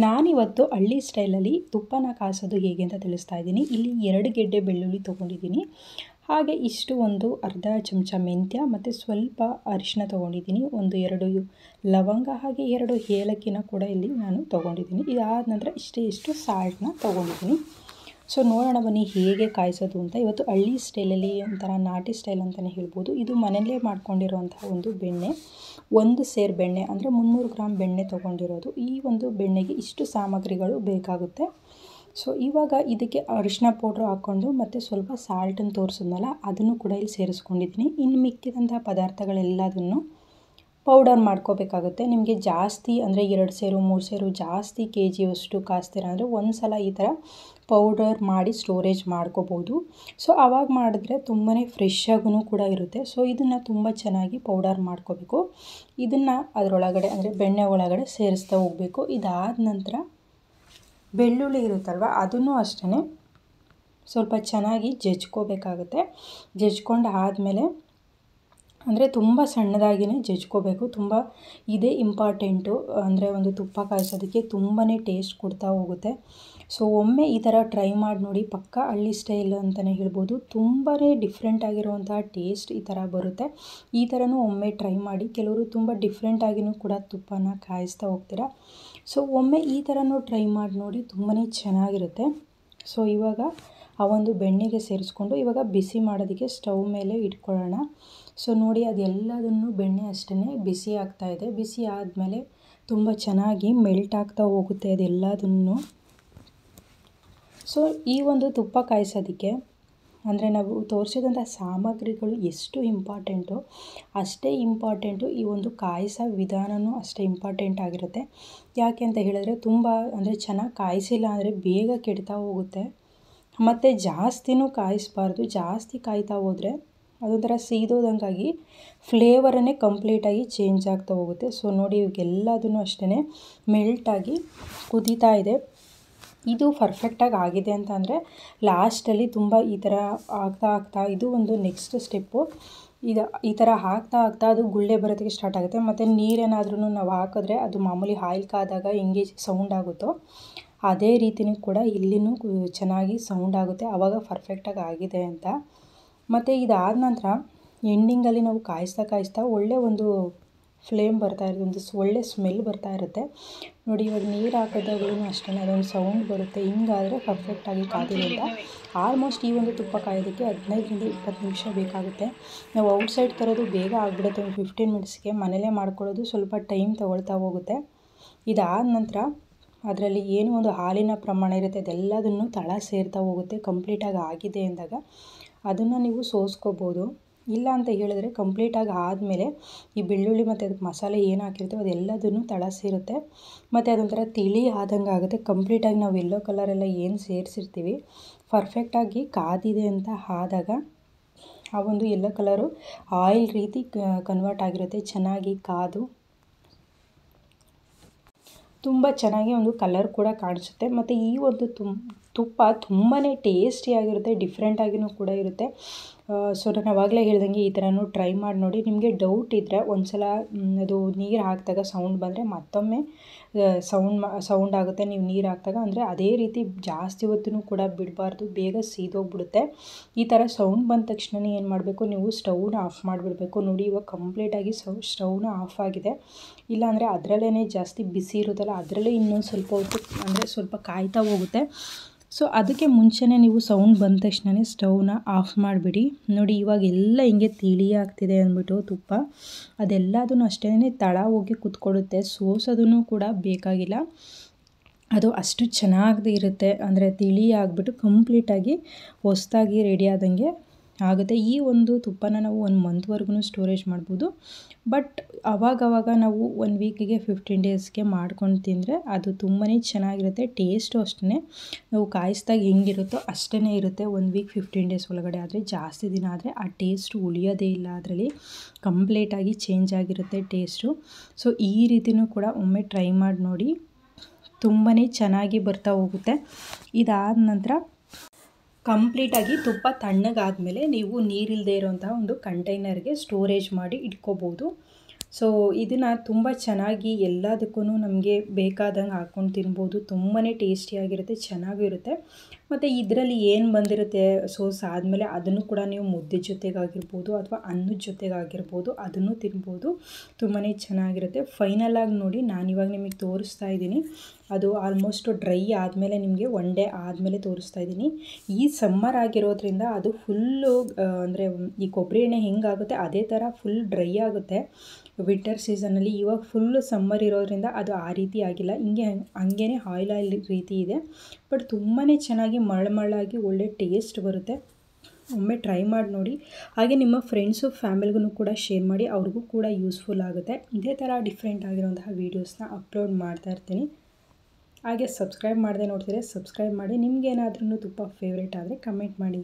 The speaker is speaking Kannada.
ನಾನಿವತ್ತು ಹಳ್ಳಿ ಸ್ಟೈಲಲ್ಲಿ ತುಪ್ಪನ ಕಾಸೋದು ಹೇಗೆ ಅಂತ ತಿಳಿಸ್ತಾ ಇದ್ದೀನಿ. ಇಲ್ಲಿ 2 ಗೆಡ್ಡೆ ಬೆಳ್ಳುಳ್ಳಿ ತೊಗೊಂಡಿದ್ದೀನಿ. ಹಾಗೆ ಇಷ್ಟು ಒಂದು ಅರ್ಧ ಚಮಚ ಮೆಂತ್ಯ ಮತ್ತು ಸ್ವಲ್ಪ ಅರಿಶಿನ ತೊಗೊಂಡಿದ್ದೀನಿ. 2 ಲವಂಗ ಹಾಗೆ 2 ಏಲಕ್ಕಿನ ಕೂಡ ಇಲ್ಲಿ ನಾನು ತೊಗೊಂಡಿದ್ದೀನಿ. ಇದಾದ ನಂತರ ಇಷ್ಟು ಸಾಲ್ಟನ್ನ ತೊಗೊಂಡಿದ್ದೀನಿ. ಸೊ ನೋಡೋಣ ಬನ್ನಿ ಹೇಗೆ ಕಾಯಿಸೋದು ಅಂತ. ಇವತ್ತು ಹಳ್ಳಿ ಸ್ಟೈಲಲ್ಲಿ ಒಂಥರ ನಾಟಿ ಸ್ಟೈಲ್ ಅಂತಲೇ ಹೇಳ್ಬೋದು. ಇದು ಮನೆಯಲ್ಲೇ ಮಾಡ್ಕೊಂಡಿರೋಂತಹ ಒಂದು ಬೆಣ್ಣೆ, 1 ಸೇರು ಬೆಣ್ಣೆ ಅಂದರೆ 300 ಗ್ರಾಮ್ ಬೆಣ್ಣೆ ತೊಗೊಂಡಿರೋದು. ಈ ಒಂದು ಬೆಣ್ಣೆಗೆ ಇಷ್ಟು ಸಾಮಗ್ರಿಗಳು ಬೇಕಾಗುತ್ತೆ. ಸೊ ಇವಾಗ ಇದಕ್ಕೆ ಅರಿಶಿನ ಪೌಡ್ರು ಹಾಕ್ಕೊಂಡು ಮತ್ತು ಸ್ವಲ್ಪ ಸಾಲ್ಟನ್ನು ತೋರಿಸಿದ್ನಲ್ಲ ಅದನ್ನು ಕೂಡ ಇಲ್ಲಿ ಸೇರಿಸ್ಕೊಂಡಿದ್ದೀನಿ. ಇನ್ನು ಮಿಕ್ಕಿದಂಥ ಪದಾರ್ಥಗಳೆಲ್ಲದನ್ನು ಪೌಡರ್ ಮಾಡ್ಕೋಬೇಕಾಗುತ್ತೆ. ನಿಮಗೆ ಜಾಸ್ತಿ ಅಂದರೆ 2 ಸೇರು 3 ಸೇರು ಜಾಸ್ತಿ ಕೆ ಜಿಯಷ್ಟು ಕಾಸ್ತೀರ ಅಂದರೆ ಒಂದು ಸಲ ಈ ಥರ ಪೌಡರ್ ಮಾಡಿ ಸ್ಟೋರೇಜ್ ಮಾಡ್ಕೋಬೋದು. ಸೊ ಆವಾಗ ಮಾಡಿದ್ರೆ ತುಂಬಾ ಫ್ರೆಶ್ ಆಗೂ ಕೂಡ ಇರುತ್ತೆ. ಸೊ ಇದನ್ನು ತುಂಬ ಚೆನ್ನಾಗಿ ಪೌಡರ್ ಮಾಡ್ಕೋಬೇಕು. ಇದನ್ನು ಅದರೊಳಗಡೆ ಅಂದರೆ ಬೆಣ್ಣೆ ಒಳಗಡೆ ಸೇರಿಸ್ತಾ ಹೋಗಬೇಕು. ಇದಾದ ನಂತರ ಬೆಳ್ಳುಳ್ಳಿ ಇರುತ್ತಲ್ವ ಅದನ್ನು ಅಷ್ಟೇ ಸ್ವಲ್ಪ ಚೆನ್ನಾಗಿ ಜಜ್ಕೋಬೇಕಾಗುತ್ತೆ. ಜಜ್ಕೊಂಡು ಆದಮೇಲೆ ಅಂದರೆ ತುಂಬ ಸಣ್ಣದಾಗಿಯೇ ಜಜ್ಕೋಬೇಕು. ತುಂಬ ಇದೇ ಇಂಪಾರ್ಟೆಂಟು, ಅಂದರೆ ಒಂದು ತುಪ್ಪ ಕಾಯಿಸೋದಕ್ಕೆ ತುಂಬಾ ಟೇಸ್ಟ್ ಕೊಡ್ತಾ ಹೋಗುತ್ತೆ. ಸೊ ಒಮ್ಮೆ ಈ ಥರ ಟ್ರೈ ಮಾಡಿ ನೋಡಿ, ಪಕ್ಕಾ ಹಳ್ಳಿ ಸ್ಟೈಲ್ ಅಂತಲೇ ಹೇಳ್ಬೋದು. ತುಂಬಾ ಡಿಫ್ರೆಂಟ್ ಆಗಿರುವಂತಹ ಟೇಸ್ಟ್ ಈ ಥರ ಬರುತ್ತೆ. ಈ ಥರನೂ ಒಮ್ಮೆ ಟ್ರೈ ಮಾಡಿ. ಕೆಲವರು ತುಂಬ ಡಿಫ್ರೆಂಟಾಗಿಯೂ ಕೂಡ ತುಪ್ಪನ ಕಾಯಿಸ್ತಾ ಹೋಗ್ತೀರಾ. ಸೊ ಒಮ್ಮೆ ಈ ಥರನೂ ಟ್ರೈ ಮಾಡಿ ನೋಡಿ, ತುಂಬಾ ಚೆನ್ನಾಗಿರುತ್ತೆ. ಸೊ ಇವಾಗ ಆ ಒಂದು ಬೆಣ್ಣೆಗೆ ಸೇರಿಸ್ಕೊಂಡು ಇವಾಗ ಬಿಸಿ ಮಾಡೋದಕ್ಕೆ ಸ್ಟವ್ ಮೇಲೆ ಇಟ್ಕೊಳ್ಳೋಣ. ಸೊ ನೋಡಿ ಅದೆಲ್ಲದನ್ನು ಬೆಣ್ಣೆ ಅಷ್ಟೇ ಬಿಸಿ ಆಗ್ತಾಯಿದೆ. ಬಿಸಿ ಆದಮೇಲೆ ತುಂಬ ಚೆನ್ನಾಗಿ ಮೆಲ್ಟ್ ಆಗ್ತಾ ಹೋಗುತ್ತೆ ಅದೆಲ್ಲದನ್ನು. ಸೊ ಈ ಒಂದು ತುಪ್ಪ ಕಾಯಿಸೋದಕ್ಕೆ ಅಂದರೆ ನಾವು ತೋರಿಸಿದಂಥ ಸಾಮಗ್ರಿಗಳು ಎಷ್ಟು ಇಂಪಾರ್ಟೆಂಟು ಅಷ್ಟೇ ಇಂಪಾರ್ಟೆಂಟು ಈ ಒಂದು ಕಾಯಿಸೋ ವಿಧಾನವೂ ಅಷ್ಟೇ ಇಂಪಾರ್ಟೆಂಟ್ ಆಗಿರುತ್ತೆ. ಯಾಕೆ ಅಂತ ಹೇಳಿದ್ರೆ ತುಂಬ ಅಂದರೆ ಚೆನ್ನಾಗಿ ಕಾಯಿಸಿಲ್ಲ ಅಂದರೆ ಬೇಗ ಕೆಡ್ತಾ ಹೋಗುತ್ತೆ. ಮತ್ತು ಜಾಸ್ತಿನೂ ಕಾಯಿಸಬಾರ್ದು. ಜಾಸ್ತಿ ಕಾಯ್ತಾ ಹೋದರೆ ಅದೊಂಥರ ಸೀದೋದಂಗಾಗಿ ಫ್ಲೇವರನ್ನೇ ಕಂಪ್ಲೀಟಾಗಿ ಚೇಂಜ್ ಆಗ್ತಾ ಹೋಗುತ್ತೆ. ಸೊ ನೋಡಿ ಇವಾಗೆಲ್ಲದೂ ಅಷ್ಟೇ ಮೆಲ್ಟಾಗಿ ಕುದೀತಾ ಇದೆ. ಇದು ಪರ್ಫೆಕ್ಟಾಗಿ ಆಗಿದೆ ಅಂತ ಅಂದರೆ ಲಾಸ್ಟಲ್ಲಿ ತುಂಬ ಈ ಥರ ಆಗ್ತಾ ಇದು ಒಂದು ನೆಕ್ಸ್ಟ್ ಸ್ಟೆಪ್ಪು. ಈ ಥರ ಆಗ್ತಾ ಅದು ಗುಳ್ಳೆ ಬರೋದಕ್ಕೆ ಸ್ಟಾರ್ಟ್ ಆಗುತ್ತೆ. ಮತ್ತು ನೀರೇನಾದ್ರೂ ನಾವು ಹಾಕಿದ್ರೆ ಅದು ಮಾಮೂಲಿ ಆಯಿಲ್ ಕಾದಾಗ ಹೆಂಗೆ ಸೌಂಡ್ ಆಗುತ್ತೋ ಅದೇ ರೀತಿಯೂ ಕೂಡ ಇಲ್ಲಿನೂ ಚೆನ್ನಾಗಿ ಸೌಂಡ್ ಆಗುತ್ತೆ. ಆವಾಗ ಪರ್ಫೆಕ್ಟಾಗಿ ಆಗಿದೆ ಅಂತ. ಮತ್ತು ಇದಾದ ನಂತರ ಎಂಡಿಂಗಲ್ಲಿ ನಾವು ಕಾಯಿಸ್ತಾ ಒಳ್ಳೆ ಒಂದು ಫ್ಲೇಮ್ ಬರ್ತಾ ಇರುತ್ತೆ, ಒಂದು ಒಳ್ಳೆ ಸ್ಮೆಲ್ ಬರ್ತಾ ಇರುತ್ತೆ. ನೋಡಿ ಇವಾಗ ನೀರು ಹಾಕಿದಾಗಲೂ ಅಷ್ಟೇ ಅದೊಂದು ಸೌಂಡ್ ಬರುತ್ತೆ. ಹಿಂಗಾದರೆ ಪರ್ಫೆಕ್ಟಾಗಿ ಕಾದಿದೆ ಅಂತ. ಆಲ್ಮೋಸ್ಟ್ ಈ ಒಂದು ತುಪ್ಪ ಕಾಯೋದಕ್ಕೆ 15ರಿಂದ 20 ನಿಮಿಷ ಬೇಕಾಗುತ್ತೆ. ನಾವು ಔಟ್ಸೈಡ್ ತರೋದು ಬೇಗ ಆಗಿಬಿಡುತ್ತೆ, ಒಂದು 15 ಮಿನಿಟ್ಸ್ಗೆ. ಮನೇಲೇ ಮಾಡ್ಕೊಳ್ಳೋದು ಸ್ವಲ್ಪ ಟೈಮ್ ತೊಗೊಳ್ತಾ ಹೋಗುತ್ತೆ. ಇದಾದ ನಂತರ ಅದರಲ್ಲಿ ಏನು ಒಂದು ಹಾಲಿನ ಪ್ರಮಾಣ ಇರುತ್ತೆ ಅದೆಲ್ಲದನ್ನು ತಳ ಸೇರ್ತಾ ಹೋಗುತ್ತೆ. ಕಂಪ್ಲೀಟಾಗಿ ಆಗಿದೆ ಅಂದಾಗ ಅದನ್ನು ನೀವು ಸೋಸ್ಕೋಬೋದು. ಇಲ್ಲ ಅಂತ ಹೇಳಿದ್ರೆ ಕಂಪ್ಲೀಟಾಗಿ ಆದಮೇಲೆ ಈ ಬೆಳ್ಳುಳ್ಳಿ ಮತ್ತು ಅದಕ್ಕೆ ಮಸಾಲೆ ಏನು ಹಾಕಿರ್ತೀವೋ ಅದೆಲ್ಲದನ್ನು ತಳ ಸೇರುತ್ತೆ. ಮತ್ತು ಅದೊಂಥರ ತಿಳಿ ಆದಂಗೆ ಆಗುತ್ತೆ. ಕಂಪ್ಲೀಟಾಗಿ ನಾವು ಯೆಲ್ಲೋ ಕಲರೆಲ್ಲ ಏನು ಸೇರಿಸಿರ್ತೀವಿ ಪರ್ಫೆಕ್ಟಾಗಿ ಕಾದಿದೆ ಅಂತ ಆದಾಗ ಆ ಒಂದು ಯೆಲ್ಲೋ ಕಲರು ಆಯಿಲ್ ರೀತಿ ಕನ್ವರ್ಟ್ ಆಗಿರುತ್ತೆ. ಚೆನ್ನಾಗಿ ಕಾದು ತುಂಬ ಚೆನ್ನಾಗಿ ಒಂದು ಕಲರ್ ಕೂಡ ಕಾಣಿಸುತ್ತೆ. ಮತ್ತು ಈ ಒಂದು ತುಪ್ಪ ತುಂಬಾ ಟೇಸ್ಟಿಯಾಗಿರುತ್ತೆ, ಡಿಫ್ರೆಂಟಾಗಿಯೂ ಕೂಡ ಇರುತ್ತೆ. ಸೊ ನಾನು ಆವಾಗಲೇ ಹೇಳ್ದಂಗೆ ಈ ಥರನೂ ಟ್ರೈ ಮಾಡಿ ನೋಡಿ. ನಿಮಗೆ ಡೌಟ್ ಇದ್ದರೆ ಒಂದು ಸಲ ಅದು ನೀರು ಹಾಕಿದಾಗ ಸೌಂಡ್ ಬಂದರೆ ಮತ್ತೊಮ್ಮೆ ಸೌಂಡ್ ಆಗುತ್ತೆ ನೀವು ನೀರು ಹಾಕಿದಾಗ. ಅಂದರೆ ಅದೇ ರೀತಿ ಜಾಸ್ತಿ ಹೊತ್ತೂ ಕೂಡ ಬಿಡಬಾರ್ದು, ಬೇಗ ಸೀದೋಗ್ಬಿಡುತ್ತೆ. ಈ ಥರ ಸೌಂಡ್ ಬಂದ ತಕ್ಷಣ ಏನು ಮಾಡಬೇಕು, ನೀವು ಸ್ಟವ್ನ ಆಫ್ ಮಾಡಿಬಿಡಬೇಕು. ನೋಡಿ ಇವಾಗ ಕಂಪ್ಲೀಟಾಗಿ ಸ್ಟವ್ನ ಆಫ್ ಆಗಿದೆ. ಇಲ್ಲಾಂದರೆ ಅದರಲ್ಲೇ ಜಾಸ್ತಿ ಬಿಸಿ ಇರುತ್ತಲ್ಲ ಅದರಲ್ಲೇ ಇನ್ನೊಂದು ಸ್ವಲ್ಪ ಹೊತ್ತು ಅಂದರೆ ಸ್ವಲ್ಪ ಕಾಯ್ತಾ ಹೋಗುತ್ತೆ. ಸೊ ಅದಕ್ಕೆ ಮುಂಚೆನೇ ನೀವು ಸೌಂಡ್ ಬಂದ ತಕ್ಷಣವೇ ಸ್ಟವ್ನ ಆಫ್ ಮಾಡಿಬಿಡಿ. ನೋಡಿ ಇವಾಗ ಎಲ್ಲ ಹಿಂಗೆ ತಿಳಿಯಾಗ್ತಿದೆ ಅಂದ್ಬಿಟ್ಟು ತುಪ್ಪ ಅದೆಲ್ಲದೂ ಅಷ್ಟೇ ತಳ ಹೋಗಿ ಕುತ್ಕೊಳ್ಳುತ್ತೆ. ಸೋಸೋದನ್ನು ಕೂಡ ಬೇಕಾಗಿಲ್ಲ, ಅದು ಅಷ್ಟು ಚೆನ್ನಾಗಿ ಇರುತ್ತೆ. ಅಂದರೆ ತಿಳಿ ಆಗಿಬಿಟ್ಟು ಕಂಪ್ಲೀಟಾಗಿ ಹೊಸದಾಗಿ ರೆಡಿ ಆದಂಗೆ ಆಗುತ್ತೆ. ಈ ಒಂದು ತುಪ್ಪನ ನಾವು 1 ಮಂತ್ವರೆಗೂ ಸ್ಟೋರೇಜ್ ಮಾಡ್ಬೋದು. ಬಟ್ ಅವಾಗವಾಗ ನಾವು 1 ವೀಕಿಗೆ 15 ಡೇಸ್ಗೆ ಮಾಡ್ಕೊಂಡು ತಿಂದರೆ ಅದು ತುಂಬಾ ಚೆನ್ನಾಗಿರುತ್ತೆ. ಟೇಸ್ಟು ಅಷ್ಟೇ ನಾವು ಕಾಯಿಸಿದಾಗ ಹೆಂಗಿರುತ್ತೋ ಅಷ್ಟೇ ಇರುತ್ತೆ. 1 ವೀಕ್ 15 ಡೇಸ್ ಒಳಗಡೆ ಆದರೆ ಜಾಸ್ತಿ ದಿನ ಆದರೆ ಆ ಟೇಸ್ಟು ಉಳಿಯೋದೇ ಇಲ್ಲ. ಅದರಲ್ಲಿ ಕಂಪ್ಲೀಟಾಗಿ ಚೇಂಜ್ ಆಗಿರುತ್ತೆ ಟೇಸ್ಟು. ಸೊ ಈ ರೀತಿಯೂ ಕೂಡ ಒಮ್ಮೆ ಟ್ರೈ ಮಾಡಿ ನೋಡಿ, ತುಂಬಾ ಚೆನ್ನಾಗಿ ಬರ್ತಾ ಹೋಗುತ್ತೆ. ಇದಾದ ನಂತರ ಕಂಪ್ಲೀಟಾಗಿ ತುಪ್ಪ ತಣ್ಣಗಾದಮೇಲೆ ನೀವು ನೀರಿಲ್ಲದೆ ಇರೋಂಥ ಒಂದು ಕಂಟೈನರ್ಗೆ ಸ್ಟೋರೇಜ್ ಮಾಡಿ ಇಟ್ಕೋಬೋದು. ಸೊ ಇದನ್ನು ತುಂಬ ಚೆನ್ನಾಗಿ ಎಲ್ಲದಕ್ಕೂ ನಮಗೆ ಬೇಕಾದಂಗೆ ಹಾಕ್ಕೊಂಡು ತಿನ್ಬೋದು. ತುಂಬಾ ಟೇಸ್ಟಿಯಾಗಿರುತ್ತೆ, ಚೆನ್ನಾಗಿರುತ್ತೆ. ಮತ್ತು ಇದರಲ್ಲಿ ಏನು ಬಂದಿರುತ್ತೆ ಸೋಸ್ ಆದಮೇಲೆ ಅದನ್ನು ಕೂಡ ನೀವು ಮುದ್ದೆ ಜೊತೆಗಾಗಿರ್ಬೋದು ಅಥವಾ ಅನ್ನದ ಜೊತೆಗಾಗಿರ್ಬೋದು ಅದನ್ನು ತಿನ್ಬೋದು. ತುಂಬಾ ಚೆನ್ನಾಗಿರುತ್ತೆ. ಫೈನಲಾಗಿ ನೋಡಿ ನಾನಿವಾಗ ನಿಮಗೆ ತೋರಿಸ್ತಾ ಇದ್ದೀನಿ. ಅದು ಆಲ್ಮೋಸ್ಟು ಡ್ರೈ ಆದಮೇಲೆ ನಿಮಗೆ 1 ಡೇ ಆದಮೇಲೆ ತೋರಿಸ್ತಾ ಇದ್ದೀನಿ. ಈ ಸಮ್ಮರ್ ಆಗಿರೋದ್ರಿಂದ ಅದು ಫುಲ್ಲು ಅಂದರೆ ಈ ಕೊಬ್ಬರಿ ಎಣ್ಣೆ ಹೆಂಗಾಗುತ್ತೆ ಅದೇ ಥರ ಫುಲ್ ಡ್ರೈ ಆಗುತ್ತೆ ವಿಂಟರ್ ಸೀಸನಲ್ಲಿ. ಇವಾಗ ಫುಲ್ಲು ಸಮ್ಮರ್ ಇರೋದ್ರಿಂದ ಅದು ಆ ರೀತಿ ಆಗಿಲ್ಲ, ಹಂಗೇ ಆಯಿಲ್ ರೀತಿ ಇದೆ. ಬಟ್ ತುಂಬಾ ಚೆನ್ನಾಗಿ ಮಳಮಳಾಗಿ ಒಳ್ಳೆ ಟೇಸ್ಟ್ ಬರುತ್ತೆ. ಒಮ್ಮೆ ಟ್ರೈ ಮಾಡಿ ನೋಡಿ. ಹಾಗೆ ನಿಮ್ಮ ಫ್ರೆಂಡ್ಸು ಫ್ಯಾಮಿಲಿಗೂ ಕೂಡ ಶೇರ್ ಮಾಡಿ, ಅವ್ರಿಗೂ ಕೂಡ ಯೂಸ್ಫುಲ್ ಆಗುತ್ತೆ. ಇದೇ ಥರ ಡಿಫ್ರೆಂಟ್ ಆಗಿರೋಂತಹ ವೀಡಿಯೋಸ್ನ ಅಪ್ಲೋಡ್ ಮಾಡ್ತಾ ಇರ್ತೀನಿ. ಹಾಗೆ ಸಬ್ಸ್ಕ್ರೈಬ್ ಮಾಡದೆ ನೋಡ್ತೀರಾ, ಸಬ್ಸ್ಕ್ರೈಬ್ ಮಾಡಿ. ನಿಮಗೇನಾದ್ರೂ ತುಪ್ಪ ಫೇವ್ರೇಟ್ ಆದರೆ ಕಮೆಂಟ್ ಮಾಡಿ.